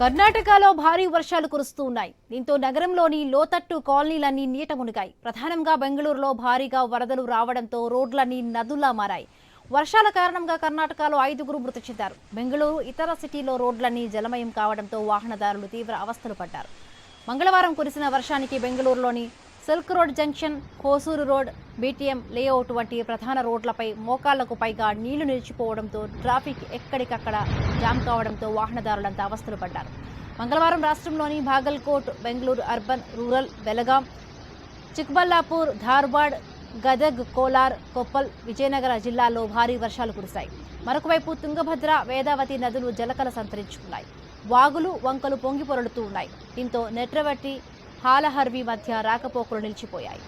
కర్ణాటకలో భారీ వర్షాలు కురుస్తూ ఉన్నాయి. దీంతో నగరంలోని లోతట్టు కాలనీలన్నీ నీట మునిగాయి. ప్రధానంగా బెంగళూరులో భారీగా వరదలు రావడంతో రోడ్లన్నీ నదుల్లా మారాయి. వర్షాల కారణంగా కర్ణాటకలో 5గురు మృతి చెందారు. బెంగళూరు ఇతర సిటీలో రోడ్లన్నీ జలమయం కావడంతో వాహనదారులు తీవ్ర అవస్థలు పడ్డారు. మంగళవారం కురిసిన వర్షానికి బెంగళూరులోని silk road junction, Kosuru road, BTM layout వంటి ప్రధాన రోడ్లపై మోకాళ్లకు పైగా నీళ్లు నిలిచిపోవడంతో ట్రాఫిక్ ఎక్కడికక్కడ జామ్ కావడంతో వాహనదారులంతా అవస్థలు పడ్డారు. మంగళవారం రాష్ట్రంలోని బాగల్కోట్, బెంగళూరు అర్బన్, రూరల్, బెలగాం, చిక్బల్లాపూర్, ధార్వాడ్, గదగ్, కోలార్, కొప్పల్, విజయనగర జిల్లాల్లో భారీ వర్షాలు కురిశాయి. మరొకవైపు తుంగభద్ర, వేదావతి నదులు జలకల సంతరించుకున్నాయి. వాగులు, వంకలు పొంగి పొరలుతూ ఉన్నాయి. దీంతో నెట్రవట్టి, హాలహర్వి మధ్య రాకపోకలు నిలిచిపోయాయి.